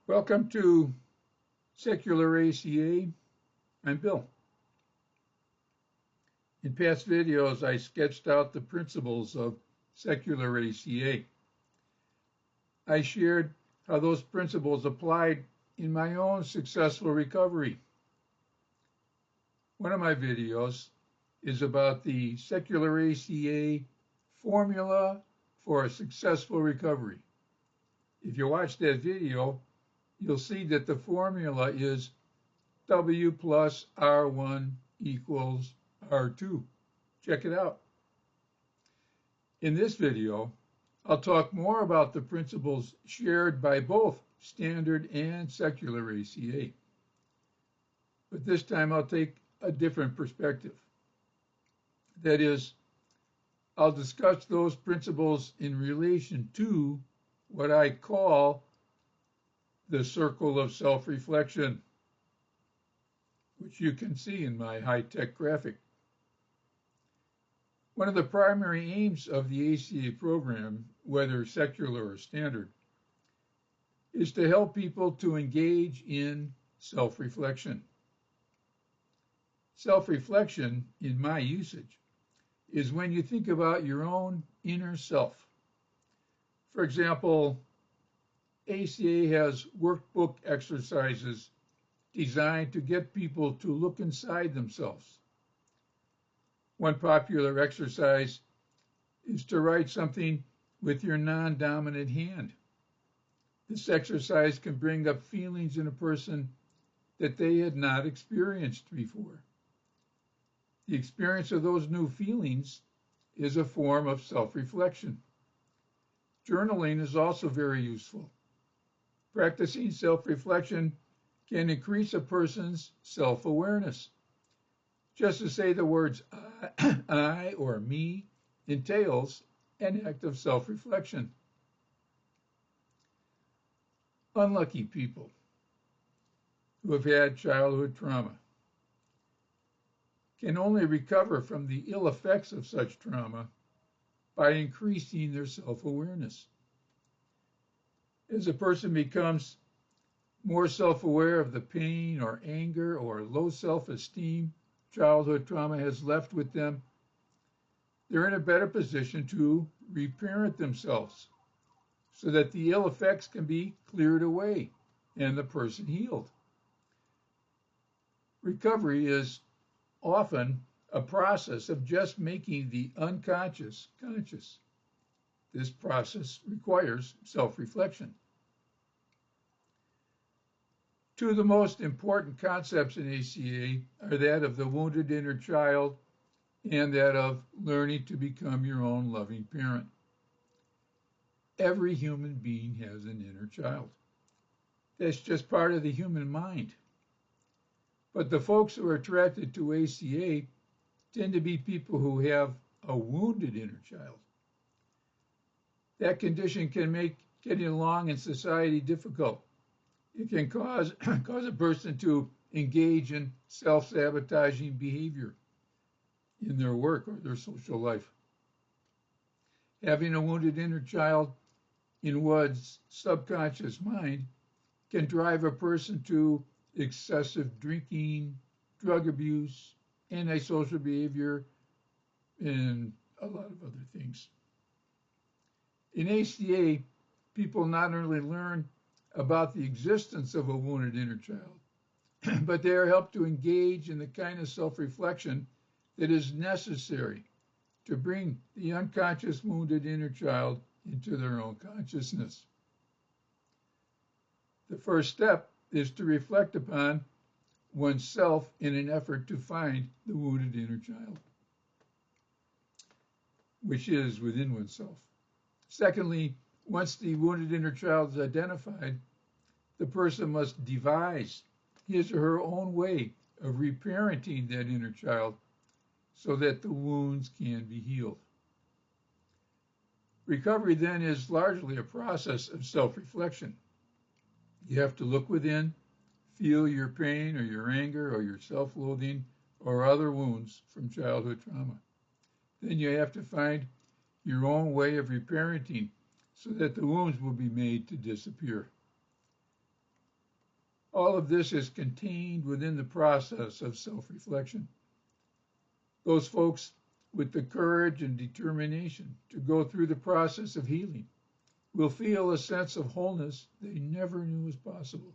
Welcome to Secular ACA. I'm Bill. In past videos, I sketched out the principles of Secular ACA. I shared how those principles applied in my own successful recovery. One of my videos is about the Secular ACA formula for a successful recovery. If you watch that video, you'll see that the formula is W plus R1 equals R2. Check it out. In this video, I'll talk more about the principles shared by both standard and secular ACA. But this time I'll take a different perspective. That is, I'll discuss those principles in relation to what I call the circle of self-reflection, which you can see in my high-tech graphic. One of the primary aims of the ACA program, whether secular or standard, is to help people to engage in self-reflection. Self-reflection, in my usage, is when you think about your own inner self. For example, ACA has workbook exercises designed to get people to look inside themselves. One popular exercise is to write something with your non-dominant hand. This exercise can bring up feelings in a person that they had not experienced before. The experience of those new feelings is a form of self-reflection. Journaling is also very useful. Practicing self-reflection can increase a person's self-awareness. Just to say the words I or me entails an act of self-reflection. Unlucky people who have had childhood trauma can only recover from the ill effects of such trauma by increasing their self-awareness. As a person becomes more self-aware of the pain or anger or low self-esteem childhood trauma has left with them, they're in a better position to reparent themselves so that the ill effects can be cleared away and the person healed. Recovery is often a process of just making the unconscious conscious. This process requires self-reflection. Two of the most important concepts in ACA are that of the wounded inner child and that of learning to become your own loving parent. Every human being has an inner child. That's just part of the human mind. But the folks who are attracted to ACA tend to be people who have a wounded inner child. That condition can make getting along in society difficult. It can cause a person to engage in self-sabotaging behavior in their work or their social life. Having a wounded inner child in one's subconscious mind can drive a person to excessive drinking, drug abuse, antisocial behavior, and a lot of other things. In ACA, people not only learn about the existence of a wounded inner child, but they are helped to engage in the kind of self-reflection that is necessary to bring the unconscious wounded inner child into their own consciousness. The first step is to reflect upon oneself in an effort to find the wounded inner child, which is within oneself. Secondly, once the wounded inner child is identified, the person must devise his or her own way of reparenting that inner child so that the wounds can be healed. Recovery then is largely a process of self-reflection. You have to look within, feel your pain or your anger or your self-loathing or other wounds from childhood trauma. Then you have to find your own way of reparenting so that the wounds will be made to disappear. All of this is contained within the process of self-reflection. Those folks with the courage and determination to go through the process of healing will feel a sense of wholeness they never knew was possible.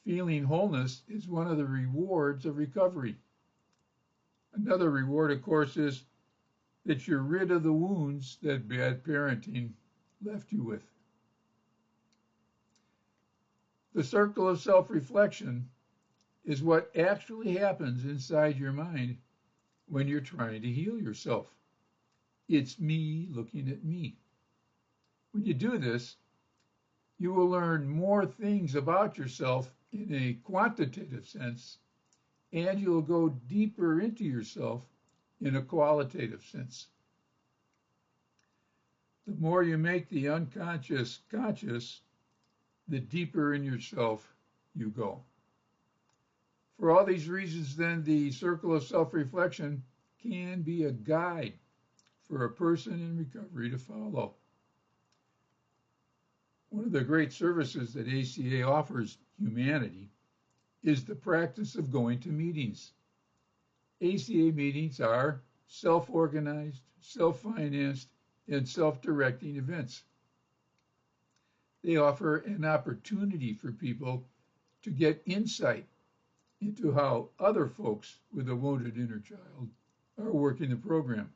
Feeling wholeness is one of the rewards of recovery. Another reward, of course, is that you're rid of the wounds that bad parenting left you with. The circle of self-reflection is what actually happens inside your mind when you're trying to heal yourself. It's me looking at me. When you do this, you will learn more things about yourself in a quantitative sense, and you'll go deeper into yourself in a qualitative sense. The more you make the unconscious conscious, the deeper in yourself you go. For all these reasons, then, the circle of self-reflection can be a guide for a person in recovery to follow. One of the great services that ACA offers humanity is the practice of going to meetings. ACA meetings are self-organized, self-financed, and self-directing events. They offer an opportunity for people to get insight into how other folks with a wounded inner child are working the program.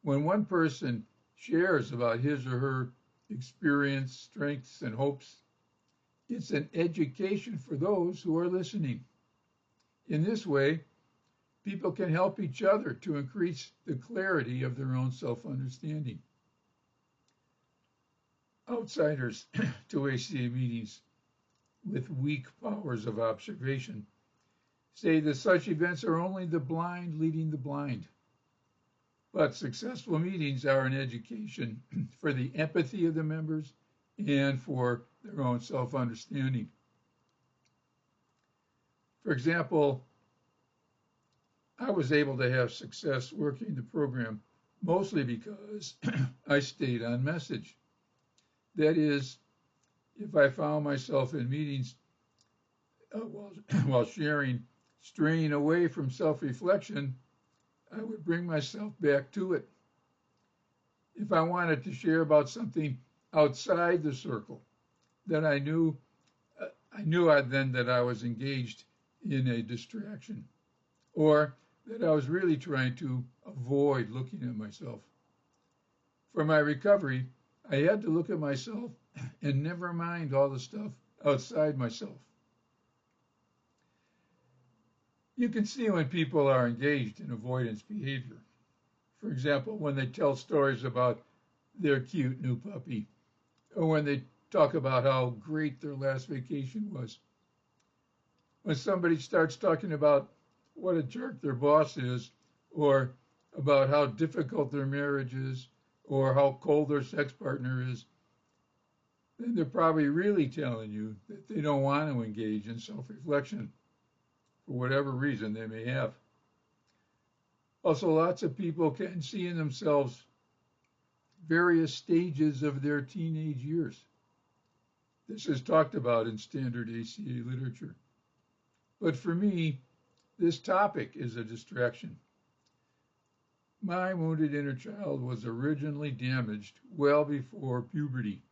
When one person shares about his or her experience, strengths, and hopes, it's an education for those who are listening. In this way, people can help each other to increase the clarity of their own self-understanding. Outsiders to ACA meetings with weak powers of observation say that such events are only the blind leading the blind. But successful meetings are an education for the empathy of the members and for their own self-understanding. For example, I was able to have success working the program mostly because I stayed on message. That is, if I found myself in meetings while sharing, straying away from self-reflection, I would bring myself back to it. If I wanted to share about something outside the circle that I knew then that I was engaged in a distraction, or that I was really trying to avoid looking at myself. For my recovery, I had to look at myself and never mind all the stuff outside myself. You can see when people are engaged in avoidance behavior. For example, when they tell stories about their cute new puppy, or when they talk about how great their last vacation was. When somebody starts talking about what a jerk their boss is, or about how difficult their marriage is, or how cold their sex partner is, then they're probably really telling you that they don't want to engage in self-reflection for whatever reason they may have. Also, lots of people can see in themselves various stages of their teenage years. This is talked about in standard ACA literature. But for me, this topic is a distraction. My wounded inner child was originally damaged well before puberty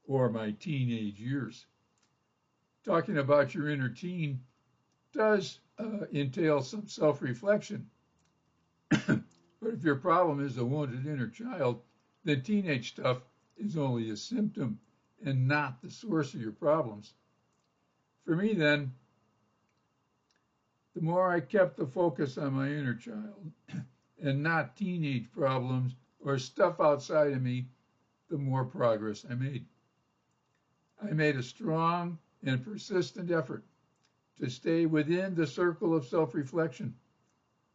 or my teenage years. Talking about your inner teen does entail some self-reflection. But if your problem is a wounded inner child, then teenage stuff is only a symptom and not the source of your problems. For me, then, the more I kept the focus on my inner child and not teenage problems or stuff outside of me, the more progress I made. I made a strong and persistent effort to stay within the circle of self-reflection,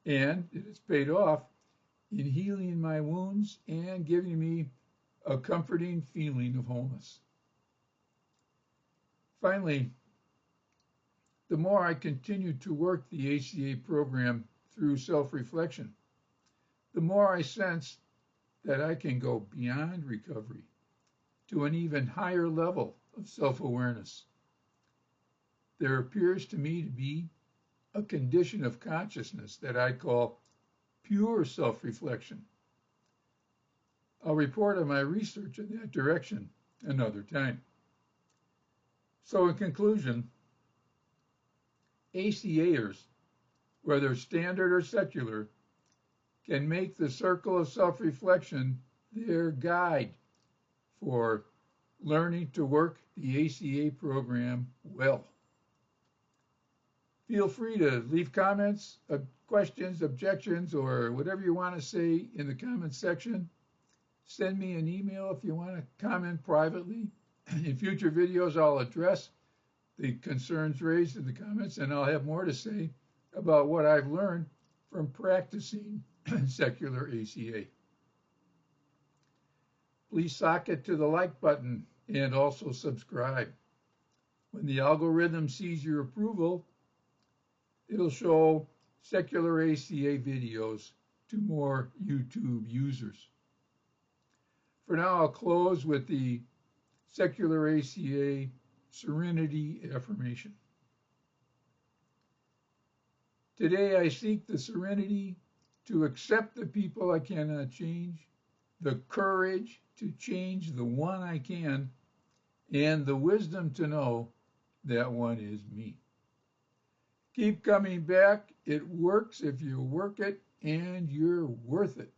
and it has paid off in healing my wounds and giving me a comforting feeling of wholeness. Finally, the more I continue to work the ACA program through self-reflection, the more I sense that I can go beyond recovery to an even higher level of self-awareness. There appears to me to be a condition of consciousness that I call pure self-reflection. I'll report on my research in that direction another time. So in conclusion, ACAers, whether standard or secular, can make the circle of self-reflection their guide for learning to work the ACA program well. Feel free to leave comments, questions, objections, or whatever you want to say in the comments section. Send me an email if you want to comment privately. In future videos, I'll address the concerns raised in the comments, and I'll have more to say about what I've learned from practicing secular ACA. Please sock it to the like button and also subscribe. When the algorithm sees your approval, it'll show secular ACA videos to more YouTube users. For now, I'll close with the secular ACA Serenity affirmation. Today I seek the serenity to accept the people I cannot change, the courage to change the one I can, and the wisdom to know that one is me. Keep coming back. It works if you work it, and you're worth it.